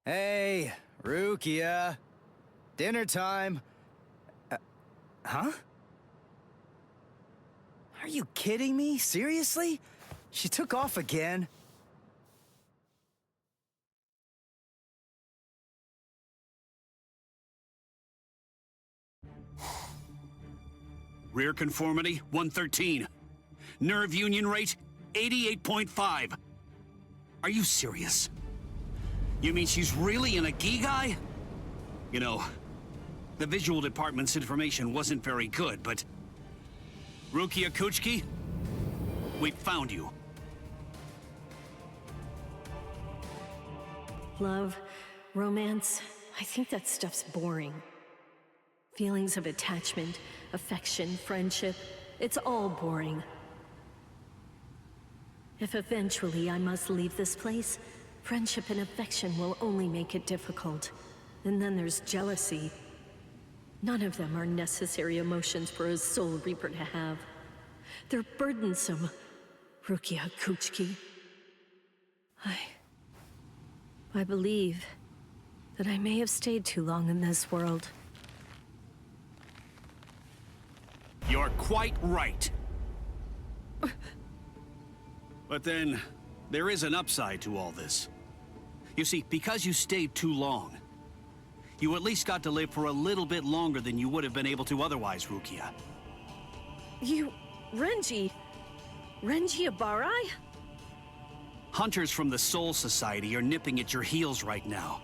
Hey, Rukia. Dinner time. Huh? Are you kidding me? Seriously? She took off again? Rear conformity, 113. Nerve union rate, 88.5. Are you serious? You mean she's really in a Gigai? You know, the visual department's information wasn't very good, but... Rukia Kuchiki, we found you. Love, romance, I think that stuff's boring. Feelings of attachment, affection, friendship, it's all boring. If eventually I must leave this place, friendship and affection will only make it difficult. And then there's jealousy. None of them are necessary emotions for a Soul Reaper to have. They're burdensome, Rukia Kuchiki. I believe that I may have stayed too long in this world. You're quite right. But then, there is an upside to all this. You see, because you stayed too long, you at least got to live for a little bit longer than you would have been able to otherwise, Rukia. You... Renji Abarai? Hunters from the Soul Society are nipping at your heels right now.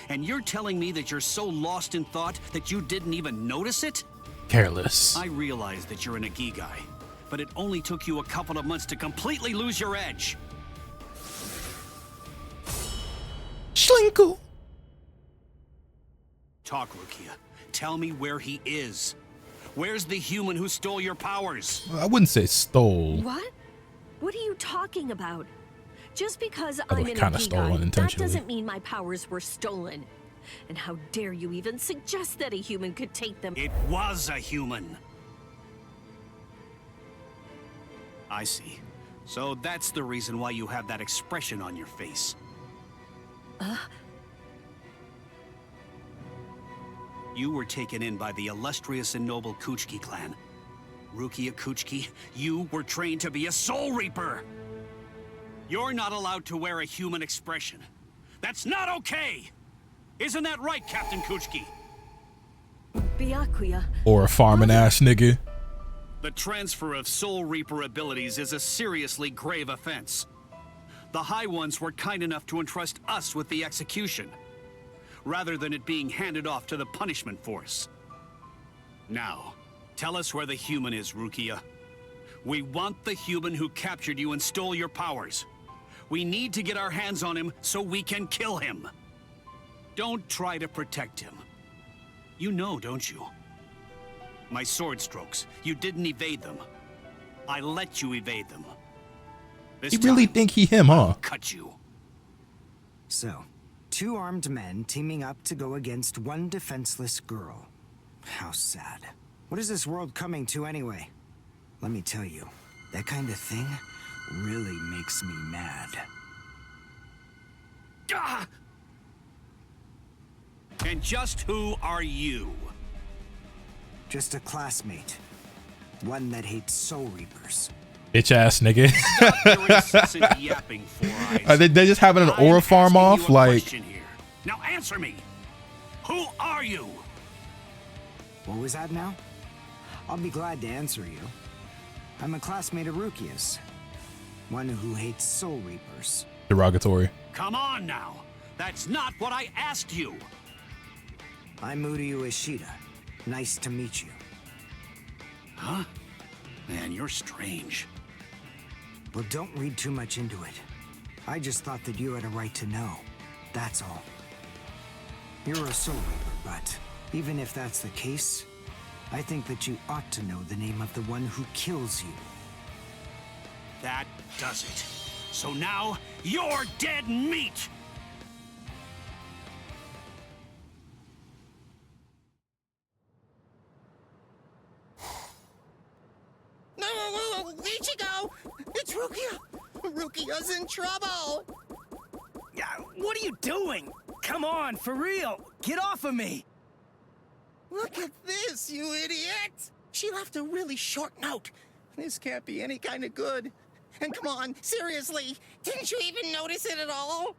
And you're telling me that you're so lost in thought that you didn't even notice it? Careless. I realize that you're in a Gigai, but it only took you a couple of months to completely lose your edge. Schlinkle. Talk, Rukia. Tell me where he is. Where's the human who stole your powers? I wouldn't say stole. What? What are you talking about? Just because I'm in a Gigai, that doesn't mean my powers were stolen. And how dare you even suggest that a human could take them? It was a human. I see. So that's the reason why you have that expression on your face. You were taken in by the illustrious and noble Kuchiki clan. Rukia Kuchiki, you were trained to be a Soul Reaper! You're not allowed to wear a human expression. That's not okay! Isn't that right, Captain Kuchiki? Byakuya. Or a farming ass nigga. The transfer of Soul Reaper abilities is a seriously grave offense. The High Ones were kind enough to entrust us with the execution, rather than it being handed off to the punishment force. Now, tell us where the human is, Rukia. We want the human who captured you and stole your powers. We need to get our hands on him so we can kill him. Don't try to protect him. You know, don't you? My sword strokes, you didn't evade them. I let you evade them. This You really time, think he him, huh? I'll cut you. So, two armed men teaming up to go against one defenseless girl. How sad. What is this world coming to anyway? Let me tell you, that kind of thing really makes me mad. Ah! And just who are you? Just a classmate. One that hates Soul Reapers. Bitch ass nigga. Stop your incessant yapping, Four Eyes. Are they just having an aura farm I'm off? asking you a Like, question here. Now answer me. Who are you? What was that now? I'll be glad to answer you. I'm a classmate of Rukia's. One who hates Soul Reapers. derogatory. Come on now. That's not what I asked you. I'm Muryu Ishida. Nice to meet you. Huh? Man, you're strange. Well, don't read too much into it. I just thought that you had a right to know. That's all. You're a Soul Reaper, but even if that's the case, I think that you ought to know the name of the one who kills you. That does it. So now, you're dead meat! No, where'd you go? It's Rukia! Rukia's in trouble! Yeah, what are you doing? Come on, for real. Get off of me. Look at this, you idiot! She left a really short note. This can't be any kind of good. And come on, seriously, didn't you even notice it at all?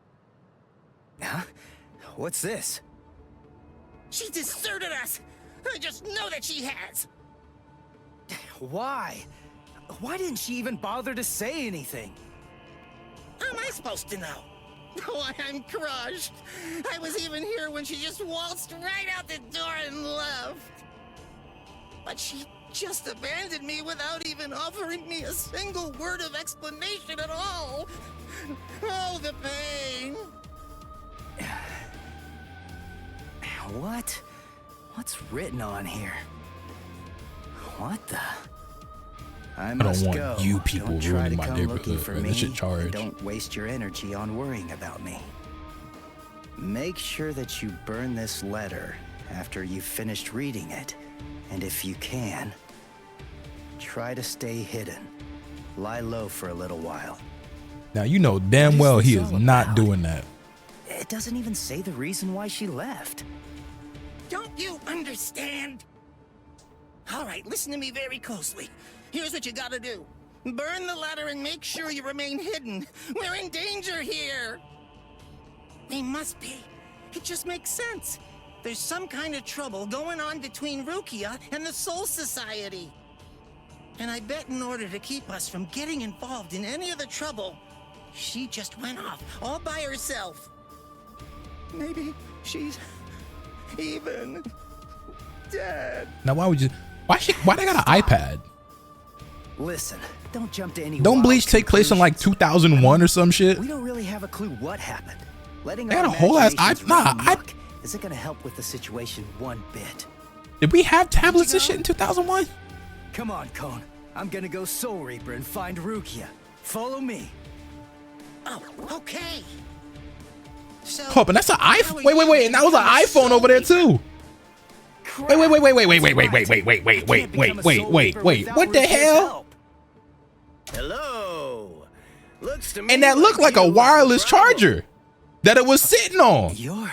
Huh? What's this? She deserted us! I just know that she has! Why? Why didn't she even bother to say anything? How am I supposed to know? Oh, I'm crushed. I was even here when she just waltzed right out the door and left. But she just abandoned me without even offering me a single word of explanation at all. Oh, the pain. What? What's written on here? What the? I must want go. you people Don't try ruining to my come neighborhood, looking for man. me. This shit charged. And don't waste your energy on worrying about me. Make sure that you burn this letter after you've finished reading it. And if you can, try to stay hidden. Lie low for a little while. Now you know damn well he is not doing that. It doesn't even say the reason why she left. Don't you understand? All right, listen to me very closely. Here's what you gotta do. Burn the letter and make sure you remain hidden. We're in danger here. We must be. It just makes sense. There's some kind of trouble going on between Rukia and the Soul Society. And I bet in order to keep us from getting involved in any of the trouble, she just went off all by herself. Maybe she's even dead. Now why would you? Why they got an iPad? Listen, don't jump to any. Don't Bleach take place in like 2001 or some shit? We don't really have a clue what happened. Letting They our had a whole ass imaginations Nah, run amok isn't gonna help with the situation one bit. Did we have tablets and shit in 2001? Come on, Cone. I'm gonna go Soul Reaper and find Rukia. Follow me. Oh, okay. So, Oh, but that's an how iPhone. are you Wait, and that was an becoming a iPhone Soul over there Reaper? too. Crap. Wait. That's right. What the hell? Hello. Looks to me And that looked like a you wireless have a problem. charger that it was sitting on. You're...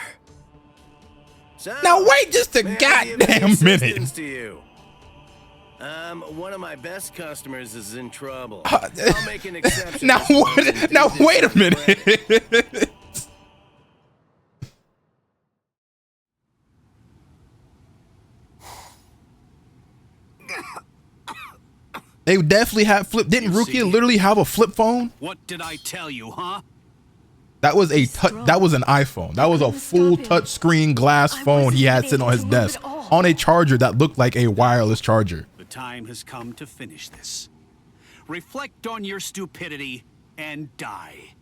So, Now wait just a may I be of any goddamn minute. assistance to you? One of my best customers is in trouble. I'll make an exception. Now for what? those Now who wait a deserve credit. minute. They definitely have flip. Didn't You Rukia see. literally have a flip phone? What did I tell you, huh? That was a that was an iPhone. That was a full touch screen glass phone he had sitting on his desk on a charger that looked like a wireless charger. The time has come to finish this. Reflect on your stupidity and die.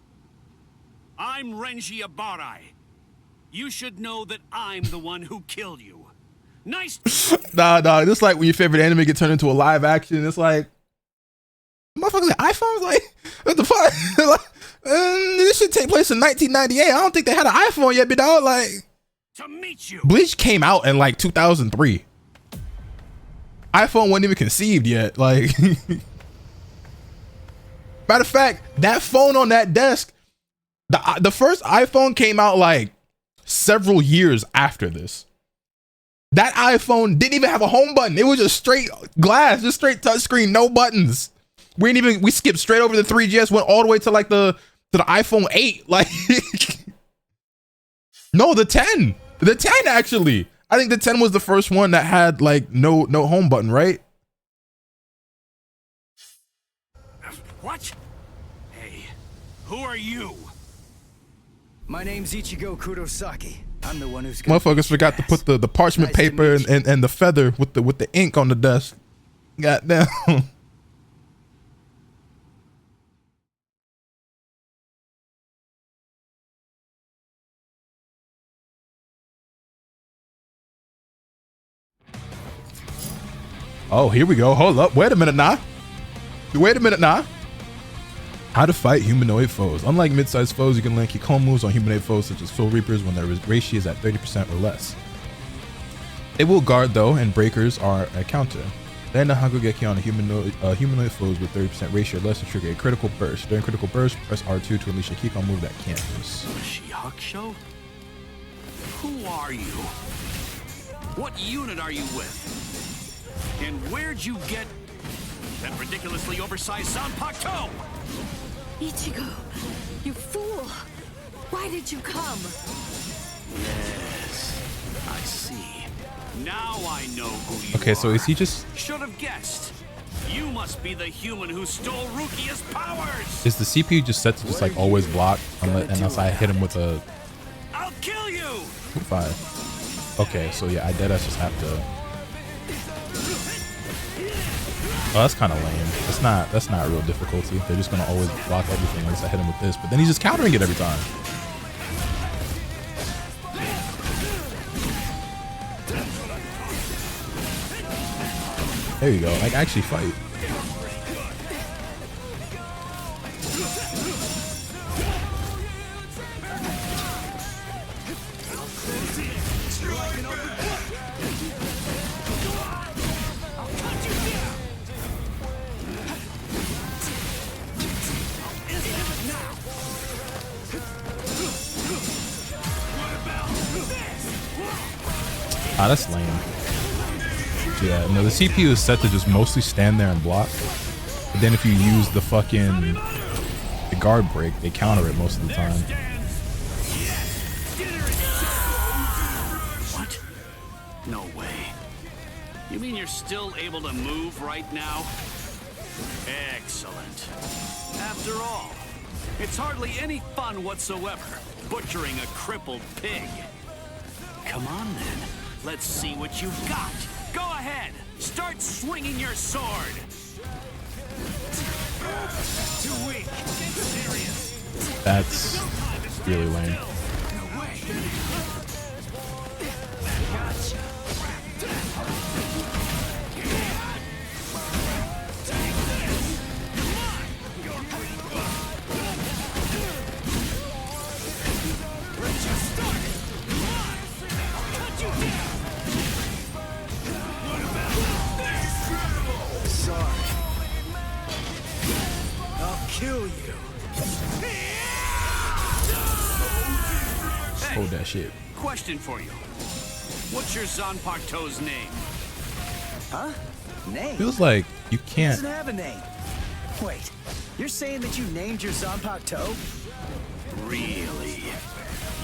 I'm Renji Abarai. You should know that I'm the one who killed you. Nice. Nah. This like when your favorite anime get turned into a live action. It's like, motherfuckers, like, iPhones, like, what the fuck? Like, this should take place in 1998. I don't think they had an iPhone yet, but dog. Like, To meet you. Bleach came out in like 2003. iPhone wasn't even conceived yet. Like, matter of fact, that phone on that desk, the first iPhone came out like several years after this. That iPhone didn't even have a home button. It was just straight glass, just straight touchscreen, no buttons. We skipped straight over the 3GS, went all the way to like the iPhone 8. Like, no, the 10 actually. I think the 10 was the first one that had like no home button, right? What? Hey, who are you? My name's Ichigo Kurosaki. I'm the one who's gonna Motherfuckers forgot to put the parchment Nice to paper meet and the feather with the ink on the desk. Goddamn. Oh, here we go. Hold up. Wait a minute now. How to fight humanoid foes. Unlike mid-sized foes, you can land Kikon moves on humanoid foes such as Soul Reapers when their ratio is at 30% or less. They will guard though, and breakers are a counter. Land a Hagugeki on a humanoid foes with 30% ratio or less to trigger a critical burst. During critical burst, press R2 to unleash a Kikon move that cancels. She-Hulk show? Who are you? What unit are you with? And where'd you get that ridiculously oversized Zanpakuto? Ichigo, you fool! Why did you come? Yes, I see. Now I know who you are. Okay, so is he just... Should have guessed. You must be the human who stole Rukia's powers! Is the CPU just set to just like always block unless I hit him with a... I'll kill you! Fire. Okay, so yeah, I deadass just have to... Oh, that's kind of lame. That's not real difficulty. They're just gonna always block everything unless I hit him with this, but then he's just countering it every time. There you go. Like, actually fight. Ah, that's lame. Yeah, no, the CPU is set to just mostly stand there and block. But then if you use the guard break, they counter it most of the time. What? No way. You mean you're still able to move right now? Excellent. After all, it's hardly any fun whatsoever, butchering a crippled pig. Come on then, let's see what you've got. Go ahead, start swinging your sword. Too weak, get serious. That's really lame. Kill you. Hold that shit. Question for you. What's your Zanpakuto's name? Huh? Name? Feels like you He can't. doesn't have a name. Wait, you're saying that you named your Zanpakuto? Really?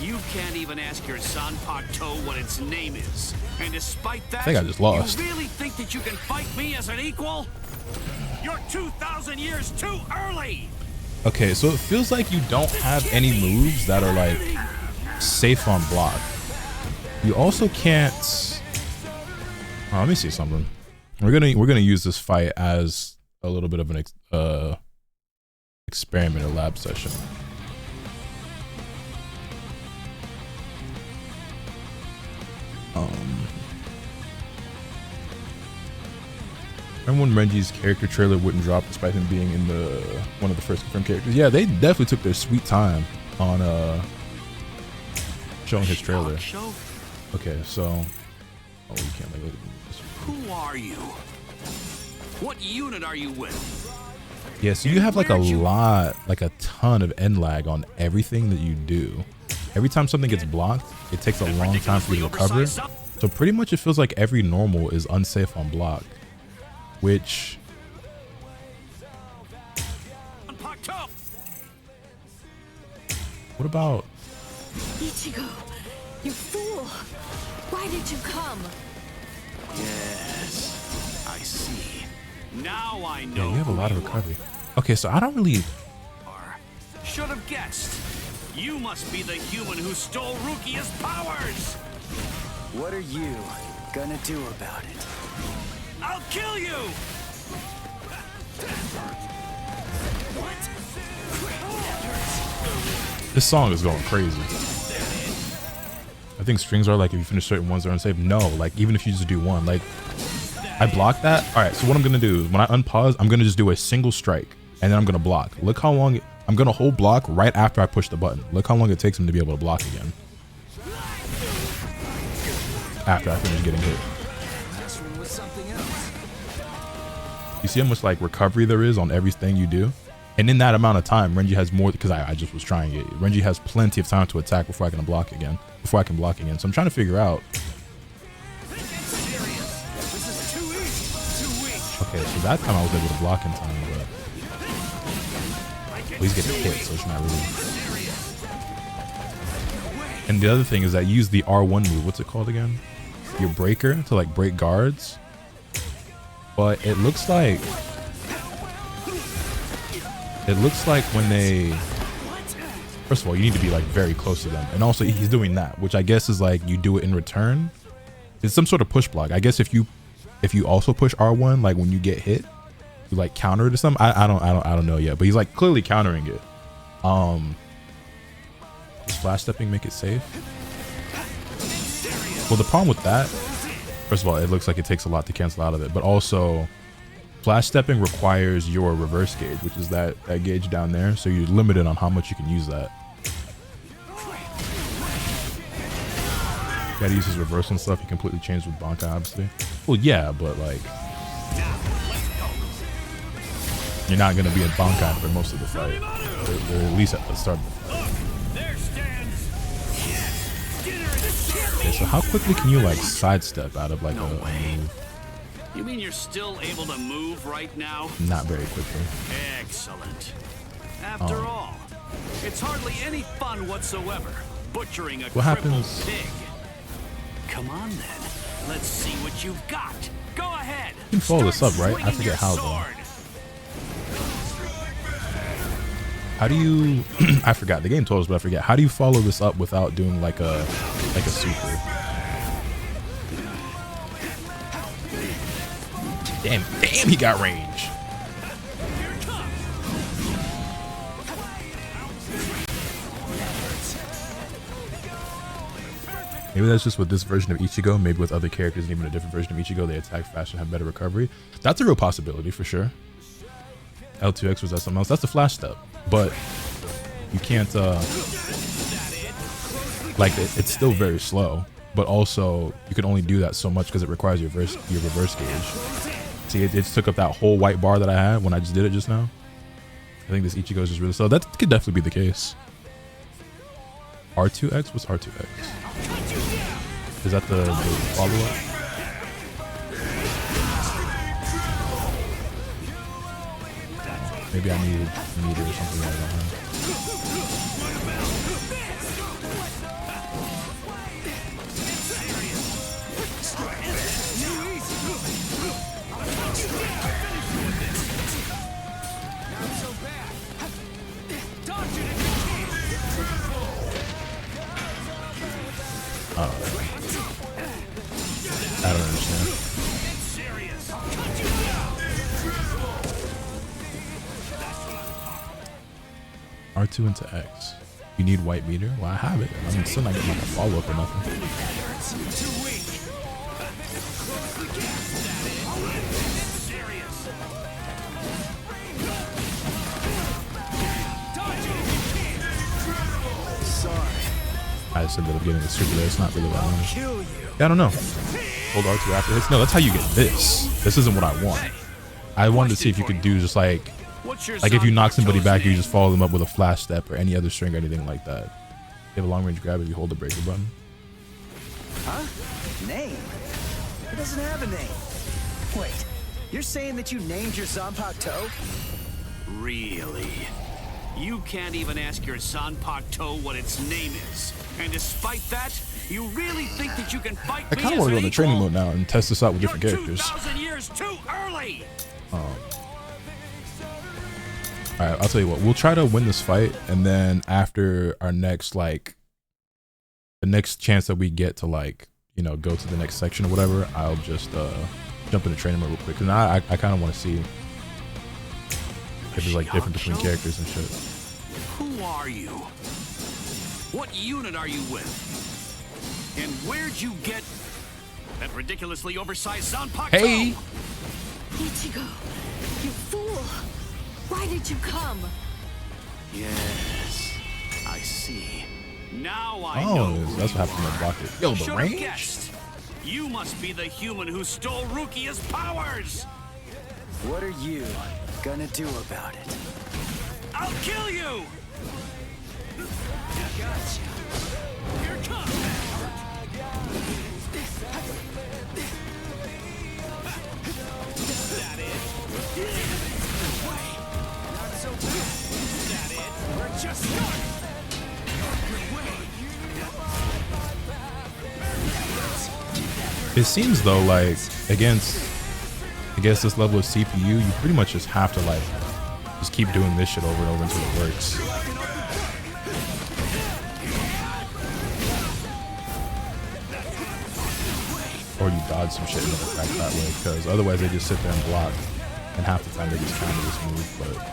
You can't even ask your Zanpakuto what its name is. And despite that, I think I just lost. You really think that you can fight me as an equal? You're 2,000 years too early! Okay, so it feels like you don't have any moves that are like safe on block. You also can't. Oh, let me see something. We're gonna use this fight as a little bit of an experiment or lab session. Remember when Renji's character trailer wouldn't drop despite him being in one of the first confirmed characters? Yeah, they definitely took their sweet time on showing his trailer. Okay, so oh, you can't like look at this. Who are you? What unit are you with? Yeah, so you have like a ton of end lag on everything that you do. Every time something gets blocked, it takes a long time for you to recover. So pretty much it feels like every normal is unsafe on block. Which what about Ichigo, you fool! Why did you come? Yes, I see. Now I know. Yeah, you have a lot of recovery. Okay, so I don't really should have guessed. You must be the human who stole Rukia's powers. What are you gonna do about it? I'll kill you! This song is going crazy. I think strings are like if you finish certain ones are unsafe. No, like even if you just do one, like I blocked that. All right, so what I'm gonna do is when I unpause, I'm gonna just do a single strike and then I'm gonna block. Look how long I'm gonna hold block right after I push the button. Look how long it takes him to be able to block again. After I finish getting hit. You see how much like recovery there is on everything you do? And in that amount of time, Renji has more, because I just was trying it. Renji has plenty of time to attack before I can block again. before I can block again. So I'm trying to figure out. Okay, so that time I was able to block in time, but well, he's getting hit, so it's not really. And the other thing is that you use the R1 move. What's it called again? Your breaker to like break guards. But it looks like when they, first of all, you need to be like very close to them, and also he's doing that, which I guess is like you do it in return. It's some sort of push block. I guess if you also push R1, like when you get hit, you like counter it or something. I don't know yet, but he's like clearly countering it. Does flash stepping make it safe? Well, the problem with that, first of all, it looks like it takes a lot to cancel out of it, but also flash stepping requires your reverse gauge, which is that gauge down there, so you're limited on how much you can use that. You gotta use his reversal and stuff. He completely changed with Bankai, obviously. Well, yeah, but like, you're not gonna be in Bankai for most of the fight, or at least at the start of the fight. Okay, so how quickly can you like sidestep out of like a move? You mean you're still able to move right now? Not very quickly. Excellent. After all, it's hardly any fun whatsoever butchering a crippled pig. Come on then, let's see what you've got. Go ahead. You can follow this up, right? I forget how though. How do you? I forgot. The game told us, but I forget. How do you follow this up without doing like a super? Damn, he got range. Maybe that's just with this version of Ichigo. Maybe with other characters and even a different version of Ichigo, they attack faster and have better recovery. That's a real possibility for sure. L2X was that something else? That's the flash step, but you can't. Like it's still very slow, but also you can only do that so much because it requires your reverse gauge. See, it took up that whole white bar that I had when I just did it just now. I think this Ichigo is just really slow. That could definitely be the case. R2X? What's R2X? Is that the follow-up? Maybe I need a meter or something like that. I don't understand. R2 into X. You need white meter? Well, I have it. I'm still not getting like a follow-up or nothing. I just ended up getting a super there. It's not really what I wanted. Yeah, I don't know. Hold R2 after hits. No, that's how you get this. This isn't what I want. I wanted to see if you could do just like if you knock somebody back, you just follow them up with a flash step or any other string or anything like that. You have a long range grab if you hold the breaker button. Huh? Name? It doesn't have a name. Wait, you're saying that you named your Zanpakuto? Really? You can't even ask your Zanpakuto what its name is. And despite that, you really think that you can fight I kind of want to go into training mode now and test this out with different characters. 2,000 years too early. Alright, I'll tell you what. We'll try to win this fight, and then after our next, like, the next chance that we get to, like, you know, go to the next section or whatever, I'll just jump into training mode real quick. Because now I kind of want to see if there's, like, different between characters and shit. Who are you? What unit are you with? And where'd you get that ridiculously oversized Zanpakuto? Hey! Ichigo, you fool! Why did you come? Yes, I see. Now I know. Oh, that's what happened to block it. Yo, the Should've range? guessed. You must be the human who stole Rukia's powers. What are you gonna do about it? I'll kill you. Gotcha. Here it comes. It seems though like against this level of CPU, you pretty much just have to like just keep doing this shit over and over until it works. Or you dodge some shit and then attack that way, because otherwise they just sit there and block, and half the time they just counter this move. But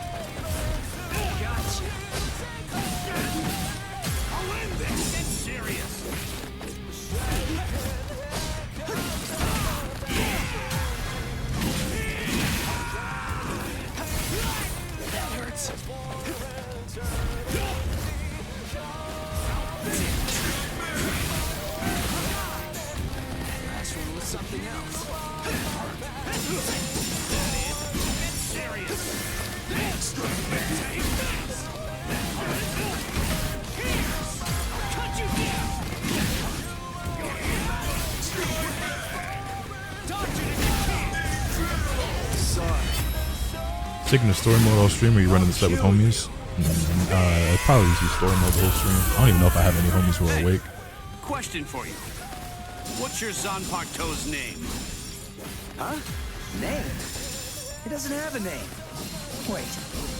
sticking to story mode all stream, or you running the set with homies? I probably just use story mode the whole stream. I don't even know if I have any homies who are awake. Question for you. What's your Zanpakuto's name? Huh? Name? It doesn't have a name. Wait,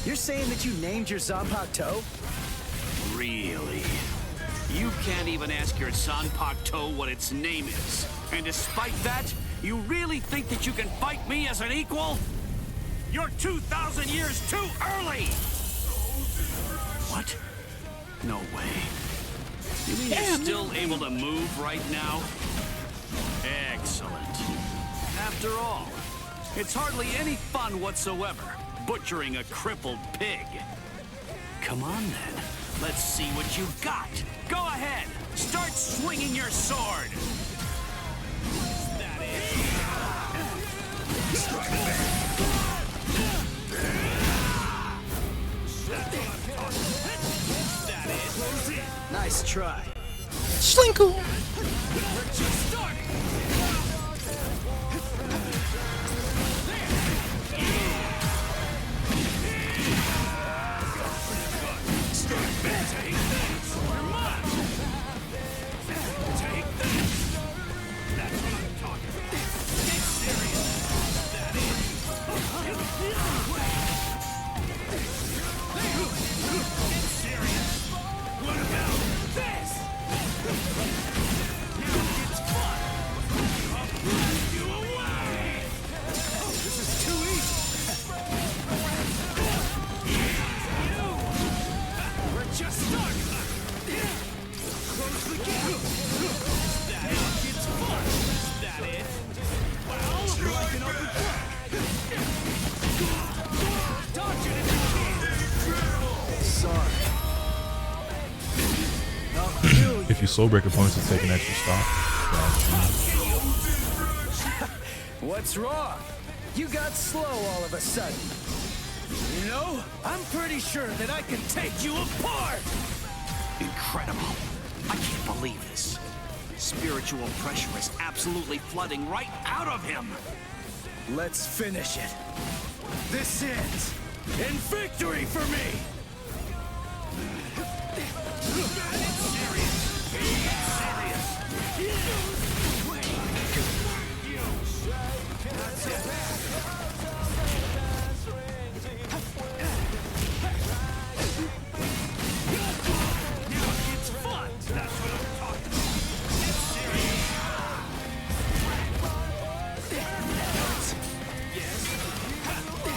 you're saying that you named your Zanpakuto? Really? You can't even ask your Zanpakuto what its name is. And despite that, you really think that you can fight me as an equal? You're 2,000 years too early! What? No way. You mean you're still able to move right now? Excellent. After all, it's hardly any fun whatsoever, butchering a crippled pig. Come on then, let's see what you've got. Go ahead, start swinging your sword. That is. Nice try. Slinkle. We're just starting. If you soul break opponents to take an extra stop. What's wrong? You got slow all of a sudden. You know, I'm pretty sure that I can take you apart! Incredible. I can't believe this. Spiritual pressure is absolutely flooding right out of him. Let's finish it. This ends in victory for me!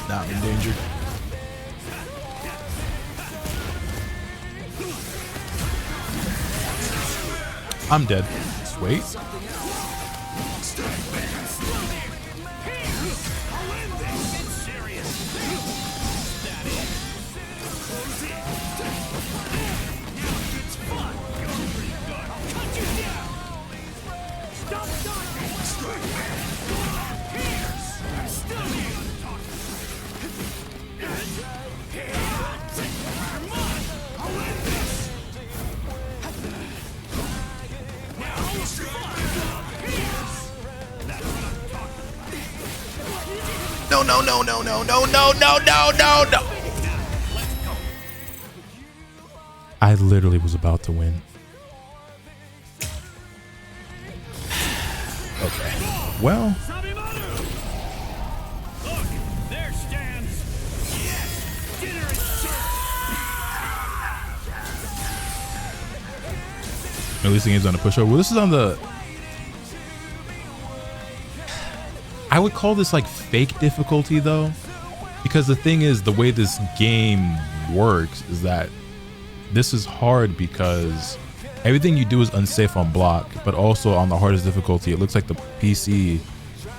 Not endangered. I'm dead. Wait. No, no, no, no, no, no, no, no, no, no, no. I literally was about to win. Okay. Well. Look, there stands. Yes, dinner is served. At least the game's on the pushover. Well, this is on the. I would call this like fake difficulty though, because the thing is, the way this game works is that this is hard because everything you do is unsafe on block, but also on the hardest difficulty, it looks like the PC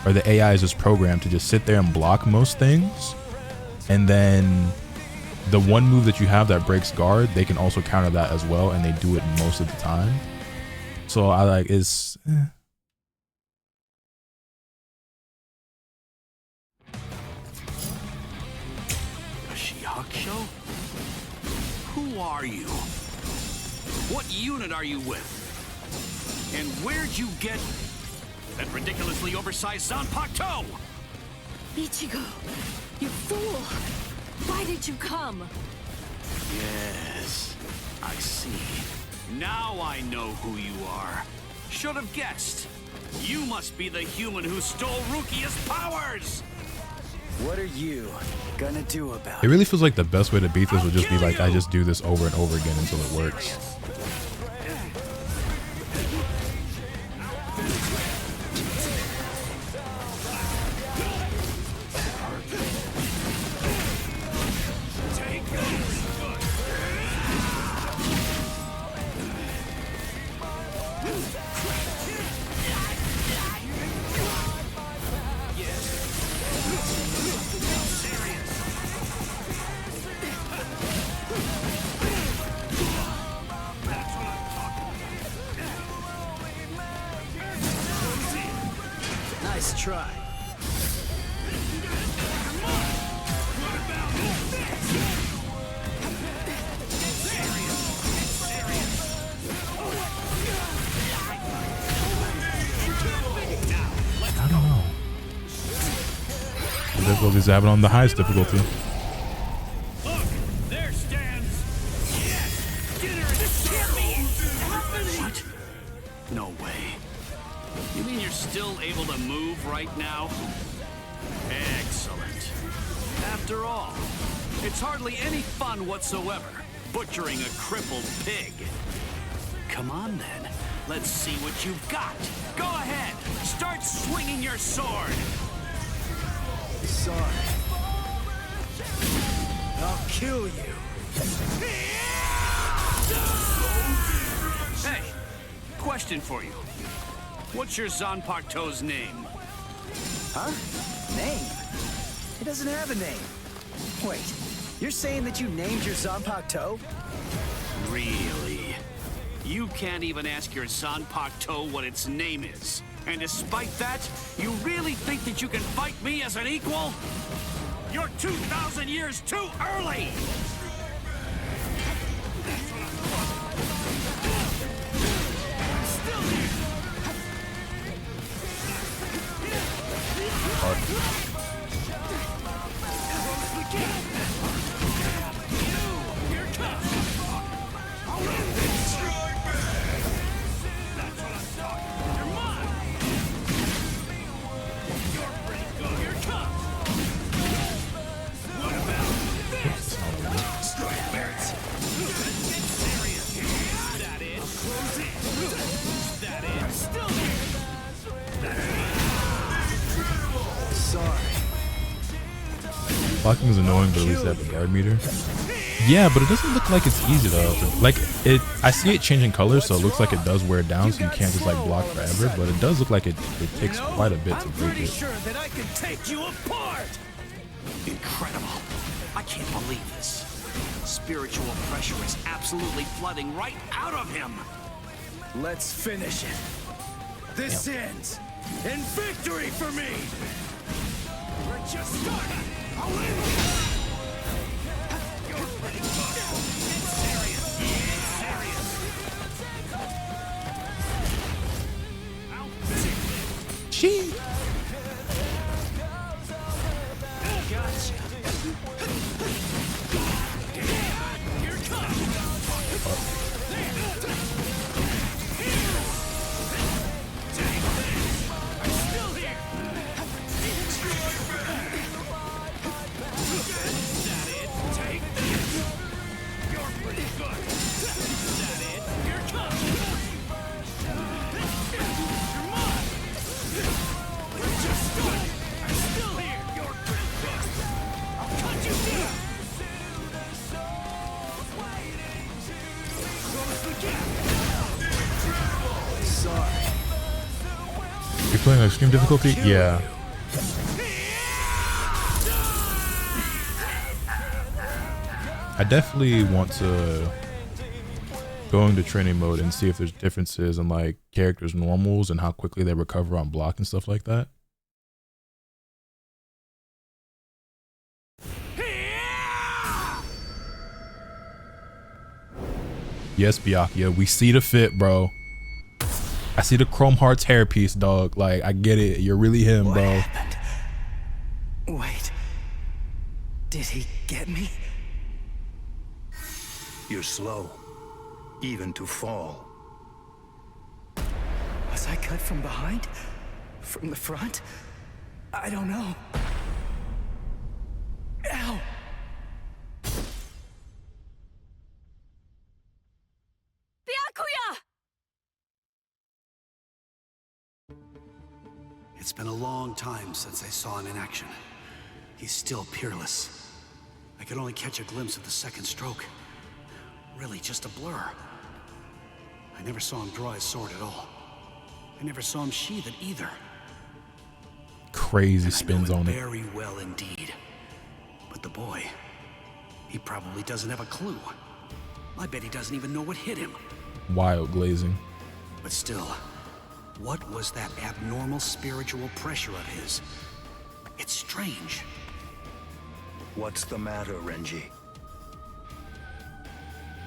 or the AI is just programmed to just sit there and block most things. And then the one move that you have that breaks guard, they can also counter that as well, and they do it most of the time. So I like it's. Show? Who are you? What unit are you with? And where'd you get that ridiculously oversized Zanpakuto? Ichigo, you fool! Why did you come? Yes, I see. Now I know who you are. Should have guessed. You must be the human who stole Rukia's powers! What are you gonna do about It really feels like the best way to beat this would just be like I just do this over and over again until it works. Nice try. I don't know. The difficulties happen on the highest difficulty. Look, there stands. Yes, dinner is served. What? No way. You mean you're still able to move right now? Excellent. After all, it's hardly any fun whatsoever, butchering a crippled pig. Come on then, let's see what you've got. Go ahead, start swinging your sword. Sorry. I'll kill you. Hey, question for you. What's your Zanpakuto's name? Huh? Name? It doesn't have a name. Wait, you're saying that you named your Zanpakuto? Really? You can't even ask your Zanpakuto what its name is. And despite that, you really think that you can fight me as an equal? You're 2,000 years too early! Blocking is annoying, but at least they have the guard meter. Yeah, but it doesn't look like it's easy though. Like it, I see it changing colors, so it looks like it does wear down, so you can't just like block forever. But it does look like it takes quite a bit to break it. Sure that I can take you apart. Incredible! I can't believe this. Spiritual pressure is absolutely flooding right out of him. Let's finish it. This ends in victory for me. We're just starting. I'll win. You're playing on extreme difficulty? Yeah. I definitely want to go into training mode and see if there's differences in like characters' normals and how quickly they recover on block and stuff like that. Yes, Byakuya, we see the fit, bro. I see the Chrome Hearts hairpiece, dog. Like, I get it. You're really him, What bro. happened? Wait. Did he get me? You're slow, even to fall. Was I cut from behind? From the front? I don't know. Ow! Byakuya! It's been a long time since I saw him in action. He's still peerless. I could only catch a glimpse of the second stroke. Really just a blur. I never saw him draw his sword at all. I never saw him sheath it either. Crazy And spins I know on it. very well indeed. But the boy, he probably doesn't have a clue. I bet he doesn't even know what hit him. Wild glazing. But still, what was that abnormal spiritual pressure of his? It's strange. What's the matter, Renji?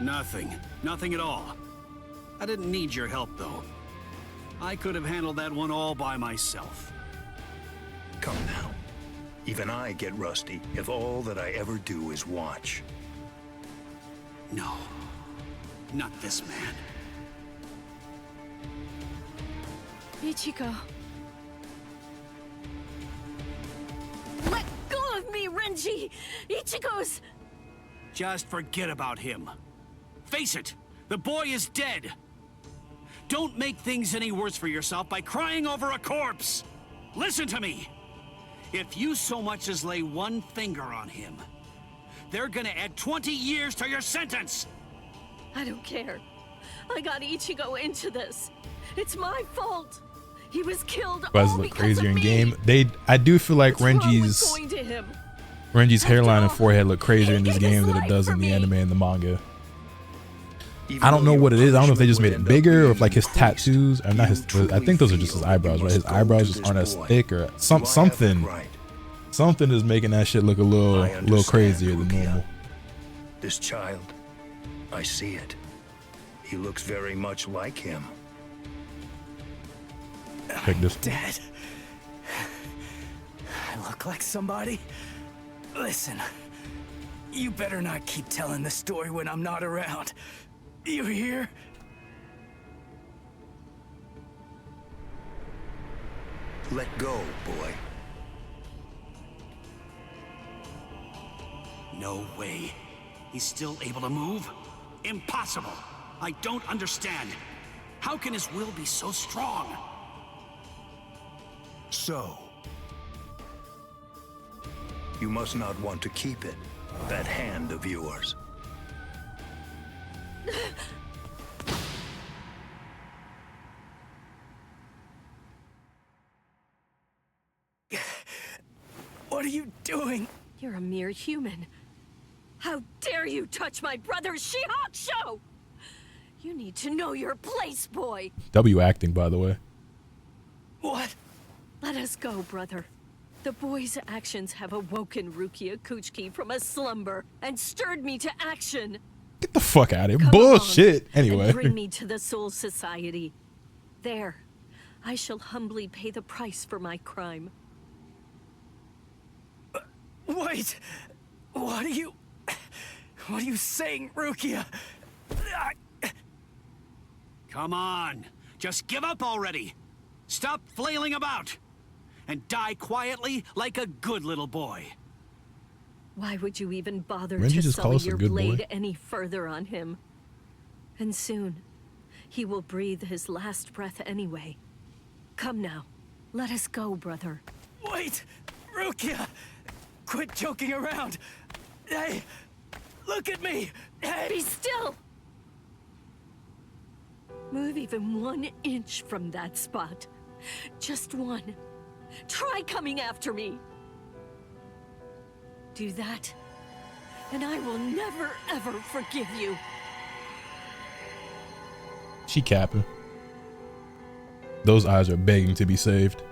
Nothing. Nothing at all. I didn't need your help, though. I could have handled that one all by myself. Come now. Even I get rusty if all that I ever do is watch. No. Not this man. Ichigo. Let go of me, Renji! Ichigo's... Just forget about him. Face it, the boy is dead. Don't make things any worse for yourself by crying over a corpse. Listen to me. If you so much as lay one finger on him, they're gonna add 20 years to your sentence. I don't care. I got Ichigo into this. It's my fault. He was killed Buzz all look because crazier of in me. game. I do feel like What's wrong with going to him? Renji's hairline and After all, forehead look crazier in this he gave game his than it life does for in the me. anime and the manga. Even I don't though know what it your is. I don't know if they just made punishment it will end bigger up or if like his being increased, tattoos or not his. you I think those are truly just his feel you eyebrows, right? must His go eyebrows to just this aren't as boy. thick or Do I have that something. right? Something is making that shit look a little I crazier than understand, normal. Rukia. This child, I see it. He looks very much like him. Pick this one. Dad. I look like somebody? Listen. You better not keep telling the story when I'm not around. You hear? Let go, boy. No way. He's still able to move? Impossible. I don't understand. How can his will be so strong? So, you must not want to keep it, that hand of yours. What are you doing? You're a mere human. How dare you touch my brother's Shihakusho! You need to know your place, boy. W acting, by the way. What? Let us go, brother. The boy's actions have awoken Rukia Kuchiki from a slumber and stirred me to action. Get the fuck out of here. Come Bullshit. along Anyway. and bring me to the Soul Society. There, I shall humbly pay the price for my crime. Wait! What are you saying, Rukia? Come on. Just give up already. Stop flailing about. And die quietly like a good little boy. Why would you even bother Renji to just call sully us a your good blade boy? any further on him? And soon, he will breathe his last breath anyway. Come now, let us go, brother. Wait! Rukia! Quit joking around! Hey! Look at me! Hey! Be still! Move even 1 inch from that spot, Just one. Try coming after me. Do that, and I will never, ever forgive you. She capping. Those eyes are begging to be saved.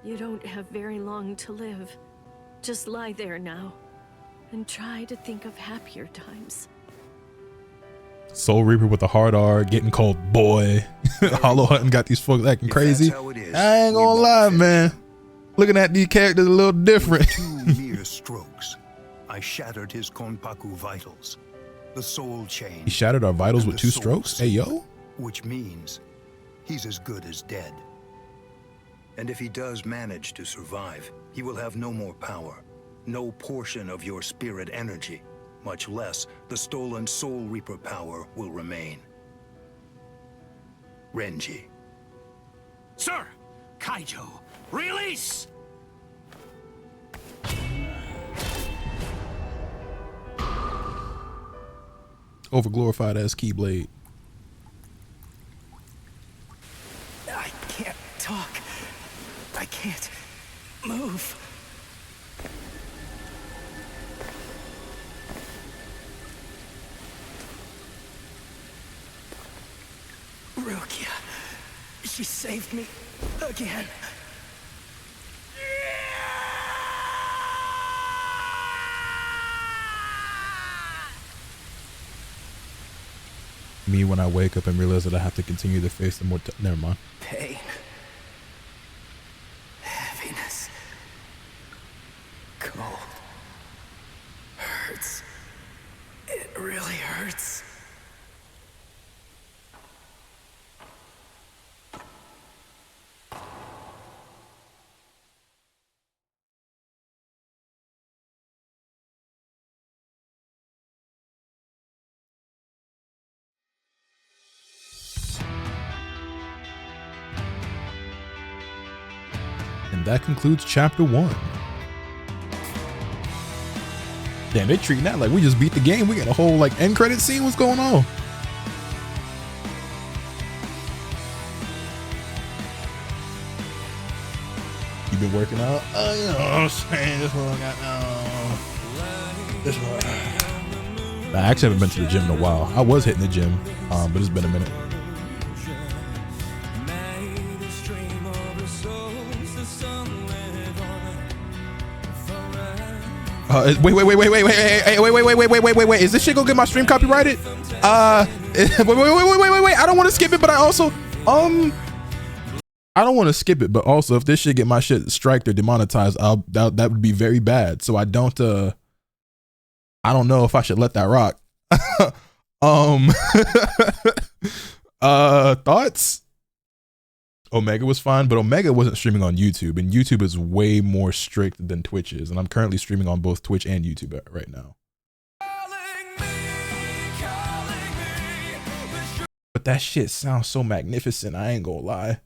You don't have very long to live. Just lie there now, and try to think of happier times. Soul Reaper with a hard R, getting called boy. Hollow Hunting got these folks acting crazy. I ain't gonna lie, man. Looking at these characters a little different. 2 mere strokes, I shattered his Konpaku vitals, the soul chain. He shattered our vitals with 2 strokes? Hey, yo. Which means he's as good as dead. And if he does manage to survive, he will have no more power, no portion of your spirit energy, much less the stolen Soul Reaper power will remain. Renji. Sir! Kaijo, release! Overglorified as Keyblade. I can't talk. I can't move. Rukia. She saved me again. Me when I wake up and realize that I have to continue to face the more. Never mind. Pain. Heaviness. Cold. Hurts. It really hurts. And that concludes chapter 1. Damn, they treating that like we just beat the game. We got a whole like end credit scene. What's going on? You been working out? You know what I'm saying? This one got this one. I actually haven't been to the gym in a while. I was hitting the gym, but it's been a minute. Wait. Is this shit gonna get my stream copyrighted? Wait. I don't want to skip it, but I also, I don't want to skip it, but also if this shit get my shit striked or demonetized, that would be very bad. So I don't know if I should let that rock. Thoughts? Omega was fine, but Omega wasn't streaming on YouTube, and YouTube is way more strict than Twitch is, and I'm currently streaming on both Twitch and YouTube right now. But that shit sounds so magnificent, I ain't gonna lie.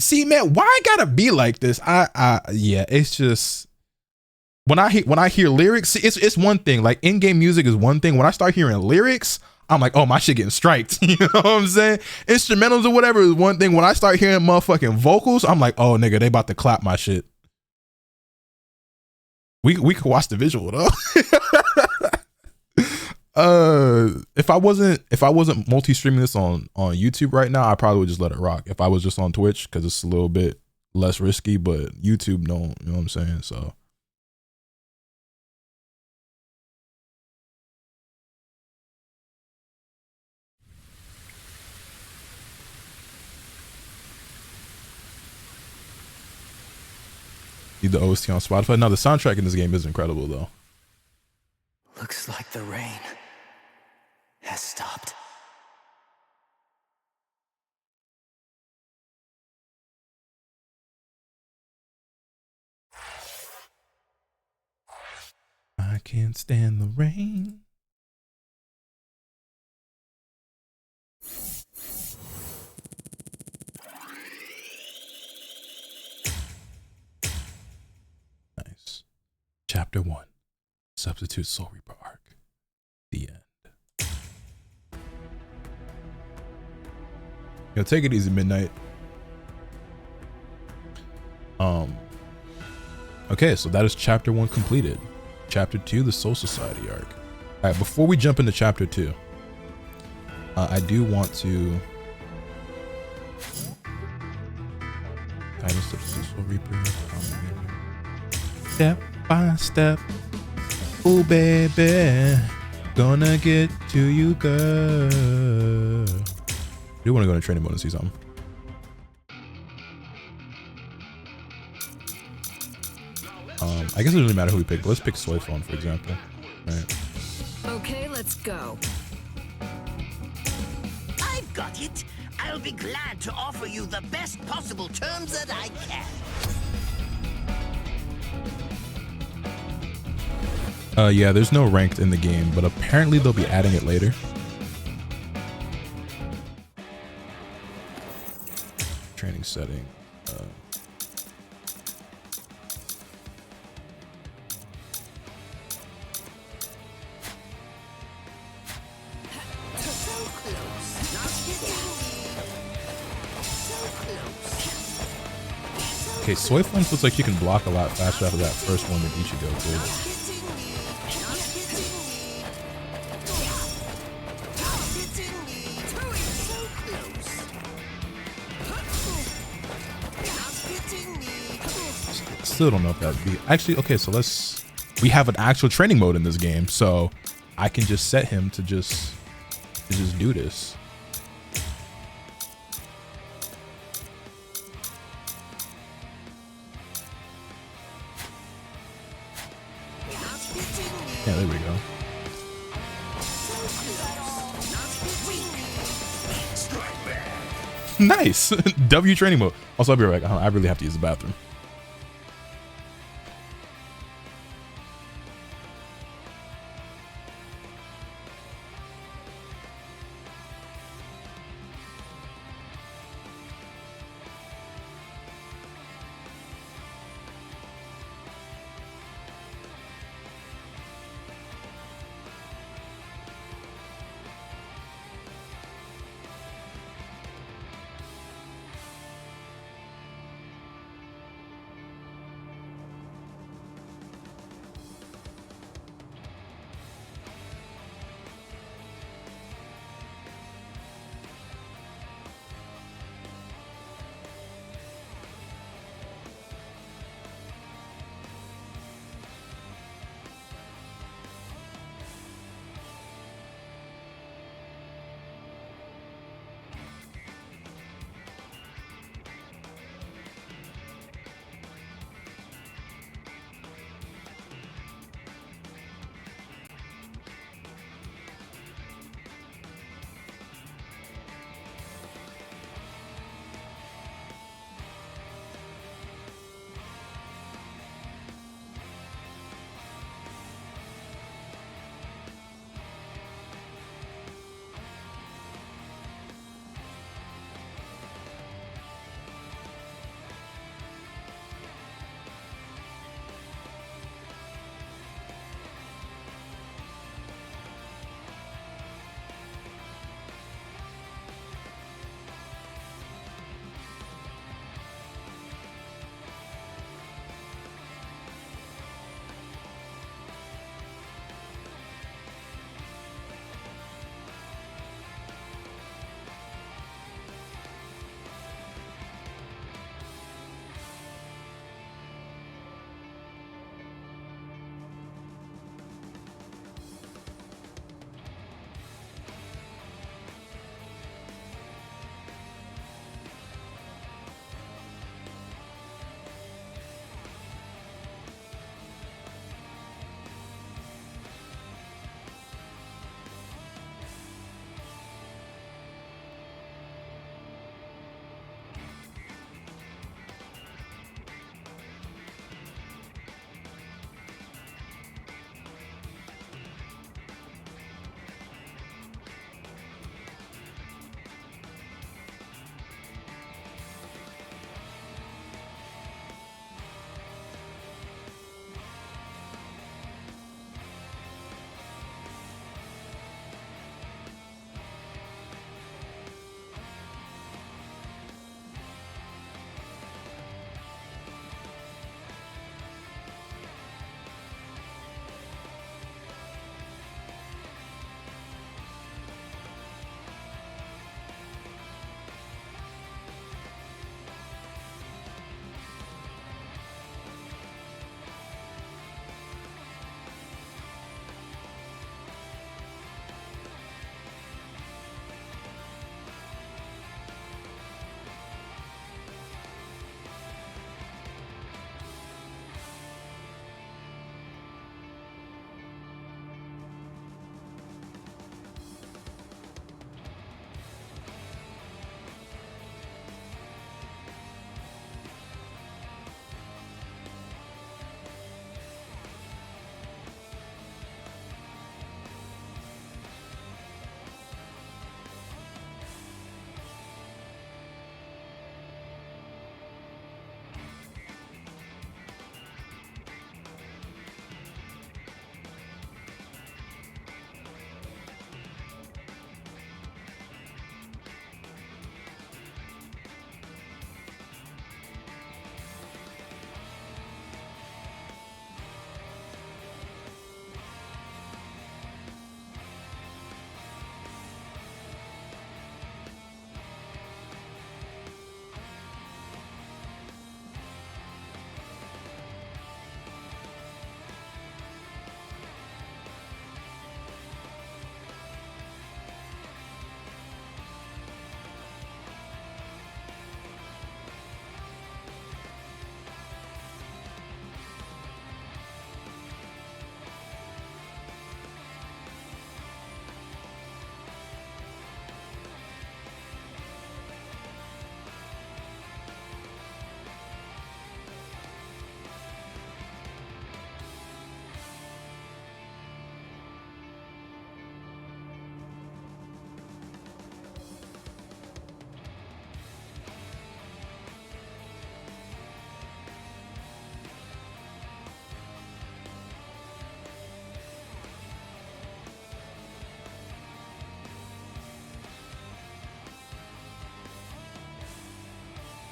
See, man, why I gotta be like this? Yeah, it's just when I hear lyrics, it's one thing. Like in-game music is one thing. When I start hearing lyrics, I'm like, oh, my shit getting striked. You know what I'm saying? Instrumentals or whatever is one thing. When I start hearing motherfucking vocals, I'm like, oh, nigga, they about to clap my shit. We could watch the visual though. If I wasn't multi-streaming this on YouTube right now, I probably would just let it rock. If I was just on Twitch, because it's a little bit less risky, but YouTube don't, you know what I'm saying? So the OST on Spotify. Now the soundtrack in this game is incredible though. Looks like the rain has stopped. I can't stand the rain. Nice. Chapter 1. Substitute Soul Reaper arc. The end. Yo, take it easy, Midnight. Okay, so that is chapter 1 completed. Chapter 2, the Soul Society arc. All right, before we jump into chapter 2, I do want to step by step. Oh baby, gonna get to you, girl. I do want to go to training mode and see something. I guess it doesn't really matter who we pick, but let's pick Soy Phone, for example. Right. Okay, let's go. I've got it. I'll be glad to offer you the best possible terms that I can. Yeah, there's no ranked in the game, but apparently they'll be adding it later. Training setting. Okay, Soy Flames looks like you can block a lot faster after that first one than Ichigo did. Still don't know if that'd be actually okay. So we have an actual training mode in this game, so I can just set him to just do this. Yeah, there we go. Nice. W training mode. Also, I'll be right back. I really have to use the bathroom.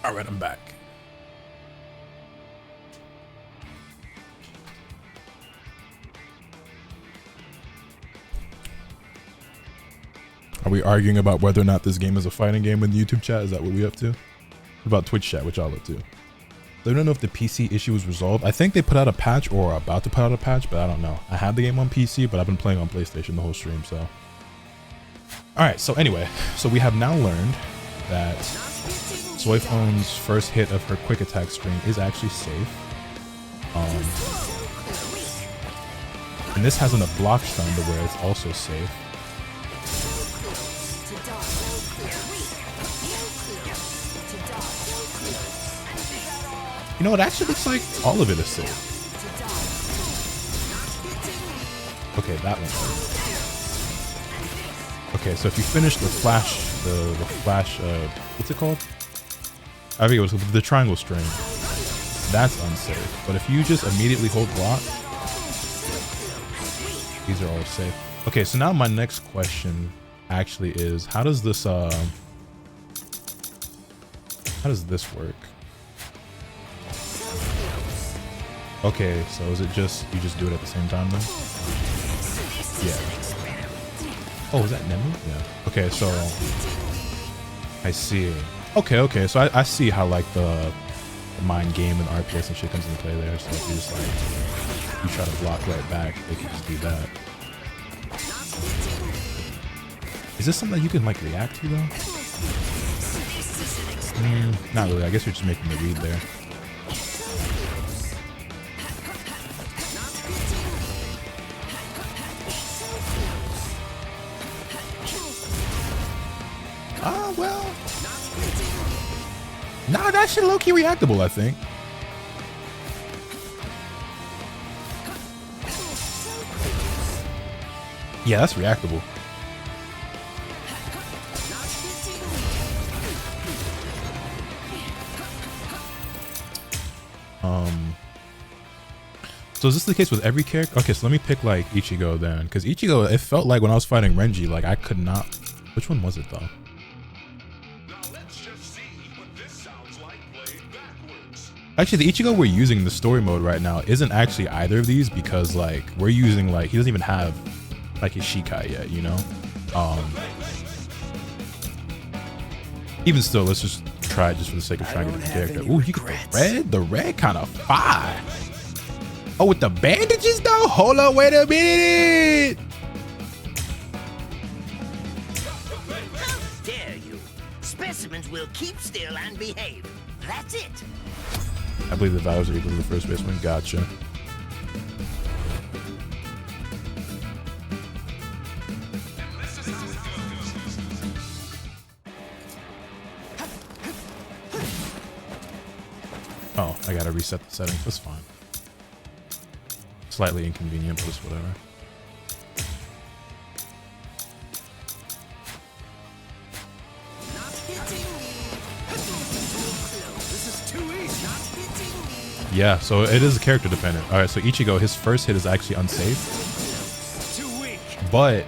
All right, I'm back. Are we arguing about whether or not this game is a fighting game in the YouTube chat? Is that what we up to? What about Twitch chat, which y'all up to? They don't know if the PC issue was resolved. I think they put out a patch or are about to put out a patch, but I don't know. I have the game on PC, but I've been playing on PlayStation the whole stream, so. All right, so anyway, so we have now learned that Soyphone's first hit of her quick attack string is actually safe. And this has a block stun to where it's also safe. You know, it actually looks like all of it is safe. Okay, that one. Okay, so if you finish the flash, the flash, what's it called? I think it was the triangle string. That's unsafe. But if you just immediately hold block, these are all safe. Okay, so now my next question actually is, how does this work? Okay, so is it just, you just do it at the same time then? Yeah. Oh, is that Nemu? Yeah. Okay, so I see. Okay, so I see how like the mind game and RPS and shit comes into play there. So if you just like, you try to block right back, they can just do that. Is this something that you can like react to though? Not really. I guess you're just making the read there. Well. Nah, that shit low-key reactable, I think. Yeah, that's reactable. So is this the case with every character? Okay, so let me pick like Ichigo then, because Ichigo, it felt like when I was fighting Renji, like I could not. Which one was it though? Actually, the Ichigo we're using in the story mode right now isn't actually either of these, because like we're using like, he doesn't even have like his Shikai yet, you know? Even still, let's just try it just for the sake of trying to get the character. Ooh, you get the red? The red kind of fire. Oh, with the bandages though? Hold on, wait a minute. How dare you? Specimens will keep still and behave. That's it. I believe the values are equal to the first baseman. Gotcha. Oh, I gotta reset the settings. That's fine. Slightly inconvenient, but it's whatever. Yeah, so it is character dependent. All right, so Ichigo, his first hit is actually unsafe, but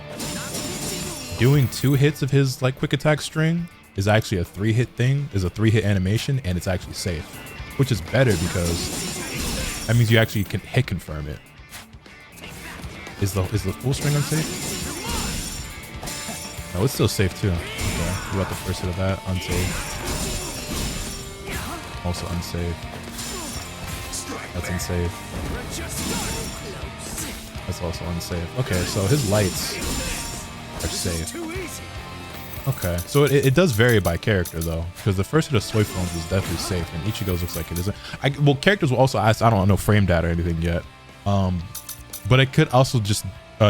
doing 2 hits of his like quick attack string is actually a 3-hit thing, is a 3-hit animation, and it's actually safe, which is better because that means you actually can hit confirm it. Is the full string unsafe? No, it's still safe too. Okay, what about the first hit of that? Unsafe. Also unsafe. That's unsafe. That's also unsafe. Okay, so his lights are safe. Okay, so it does vary by character though, because the first hit of Soyphone's was definitely safe, and Ichigo's looks like it isn't. Well, characters will also ask. I don't know frame data or anything yet, but it could also just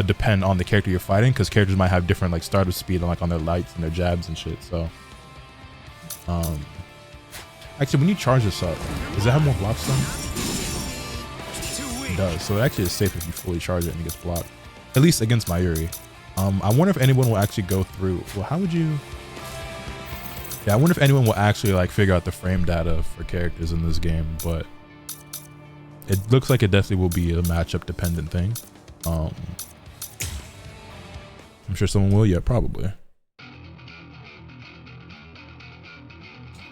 depend on the character you're fighting, because characters might have different like startup speed and like on their lights and their jabs and shit. So, actually, when you charge this up, does it have more block stun? It does. So it actually is safe if you fully charge it and it gets blocked, at least against Mayuri. I wonder if anyone will actually go through. Well, how would you? Yeah, I wonder if anyone will actually like figure out the frame data for characters in this game, but it looks like it definitely will be a matchup dependent thing. I'm sure someone will. Yeah, probably.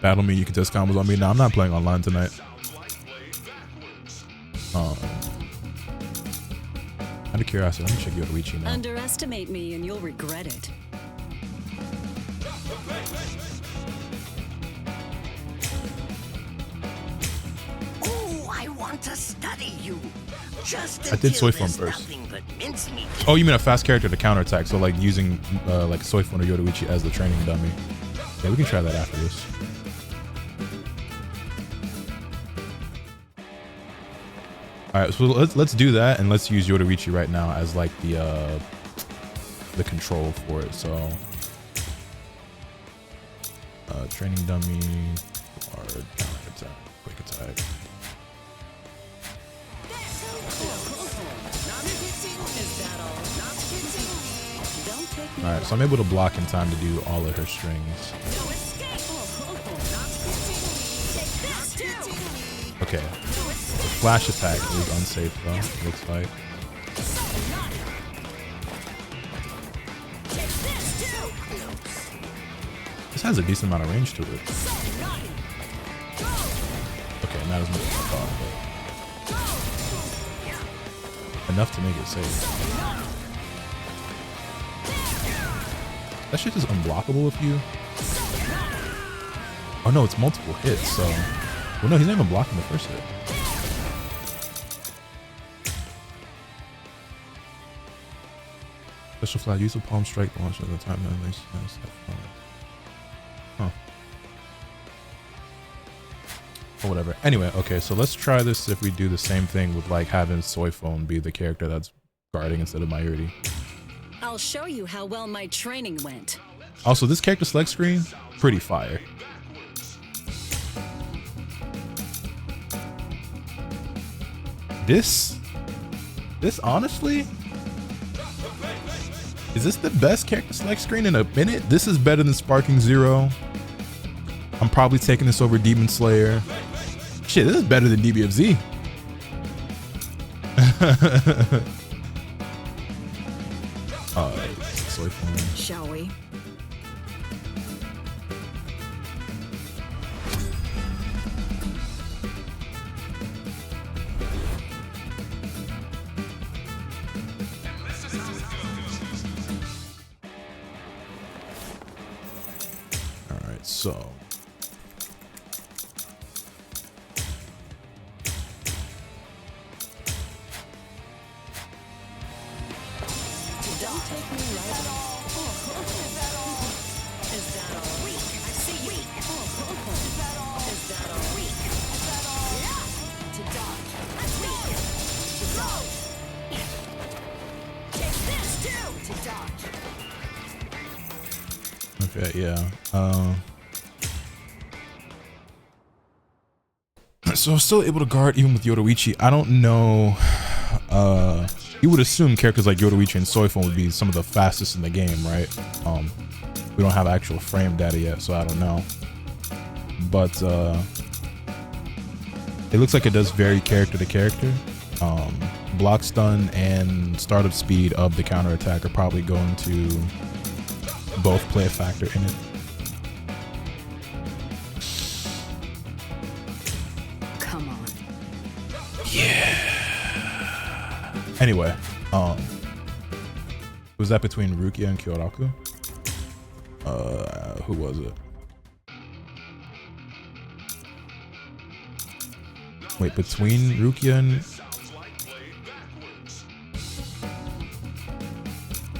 Battle me, you can test combos on me. No, I'm not playing online tonight. Out of curiosity, let me check Yoruichi now. Underestimate me and you'll regret it. Oh, I want to study you. Just I did until Soifon there's first. nothing but mincemeat. Oh, you mean a fast character to counterattack? So like using like Soifon or Yoruichi as the training dummy. Yeah, we can try that after this. All right, so let's do that, and let's use Yoruichi right now as like the control for it. So training dummy or counterattack, quick attack. All right, so I'm able to block in time to do all of her strings. Okay, the flash attack is unsafe though, it looks like. This has a decent amount of range to it. Okay, not as much as I thought, but enough to make it safe. That shit is unblockable if you... Oh no, it's multiple hits, so... Well, no, he's not even blocking the first hit. Special flag, use a palm strike launch at the time. Huh. Or whatever. Anyway, okay, so let's try this if we do the same thing with like having Soifon be the character that's guarding instead of Mayuri. I'll show you how well my training went. Also, this character select screen, pretty fire. This honestly, is this the best character select screen in a minute? This is better than Sparking Zero. I'm probably taking this over Demon Slayer. Shit, this is better than DBFZ. Shall we? All right, so. Don't take me right at all. Is that all? Weak. I see you. Weak. Is that all? Is that all? Weak. Is that all? Yeah. To dodge. That's weak. To throw. Take this too. To dodge. Okay, yeah. So I'm still able to guard even with Yoruichi. I don't know. You would assume characters like Yoruichi and Soifon would be some of the fastest in the game, right? We don't have actual frame data yet, so I don't know. But it looks like it does vary character to character. Block stun and startup speed of the counterattack are probably going to both play a factor in it. Come on. Yeah. Anyway, was that between Rukia and Kyoraku? Who was it? Wait, between Rukia and...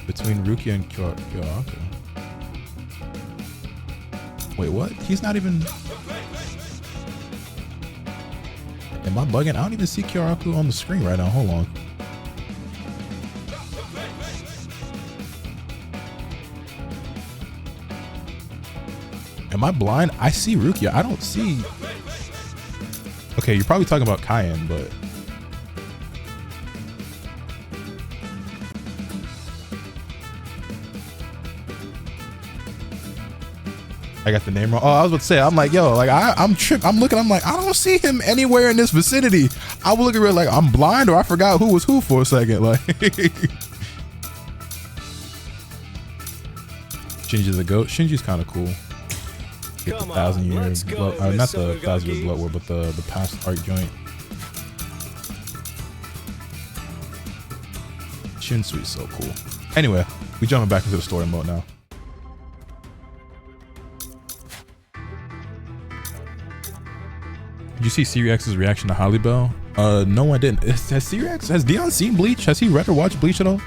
Between Rukia and Kyoraku? Wait, what? He's not even... Am I bugging? I don't even see Kyoraku on the screen right now. Hold on. Am I blind? I see Rukia. I don't see... Okay, you're probably talking about Cayenne, but... I got the name wrong. Oh, I was about to say, I'm like, yo, like I'm tripped. I'm looking, I'm like, I don't see him anywhere in this vicinity. I was looking at like, I'm blind or I forgot who was who for a second. Like, Shinji's a goat. Shinji's kind of cool. Get the 1,000 years, not the 1,000 year blood war, but the past arc joint. Shinsui's so cool. Anyway, we jumping back into the story mode now. Did you see Sirius's reaction to Holly Bell? No, I didn't. Has Dion seen Bleach? Has he read or watched Bleach at all?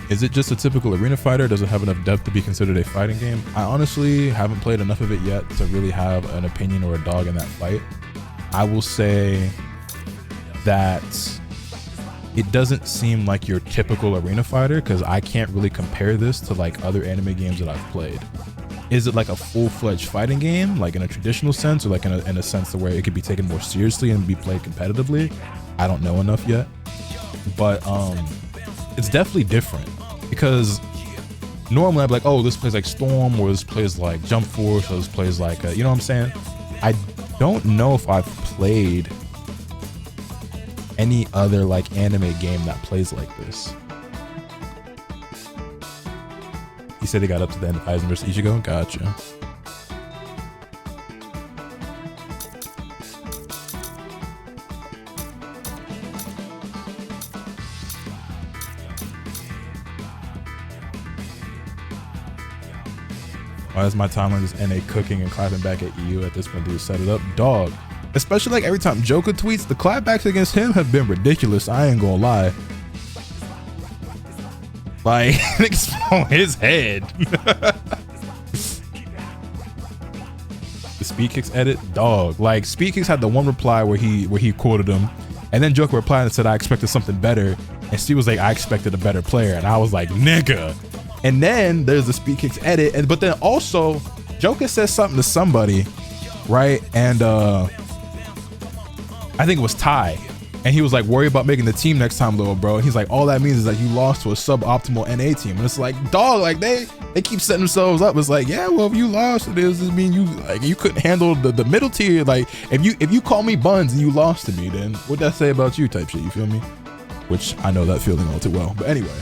Is it just a typical arena fighter? Does it have enough depth to be considered a fighting game? I honestly haven't played enough of it yet to really have an opinion or a dog in that fight. I will say that it doesn't seem like your typical arena fighter, because I can't really compare this to like other anime games that I've played. Is it like a full-fledged fighting game, like in a traditional sense, or like in a sense to where it could be taken more seriously and be played competitively? I don't know enough yet, but it's definitely different, because normally I'd be like, oh, this plays like Storm, or this plays like Jump Force, or this plays like you know what I'm saying? I don't know if I've played any other like anime game that plays like this. He said he got up to the end of Aizen vs Ichigo. Gotcha. Why is my timeline just NA cooking and clapping back at EU at this point? Dude, set it up, dog. Especially like every time Joker tweets, the clapbacks against him have been ridiculous. I ain't gonna lie. Like, on his head. The Speed Kicks edit, dog. Like, Speed Kicks had the one reply where he quoted him, and then Joker replied and said, I expected something better, and Steve was like, I expected a better player, and I was like, nigga. And then there's the Speed Kicks edit, but then also Joker says something to somebody, right? And I think it was Ty, and he was like, worry about making the team next time, little bro. And he's like, all that means is that you lost to a suboptimal NA team. And it's like, dog, like they keep setting themselves up. It's like, yeah, well, if you lost, it does mean you couldn't handle the middle tier. Like if you call me buns and you lost to me, then what'd that say about you type shit, you feel me? Which I know that feeling all too well. But anyway.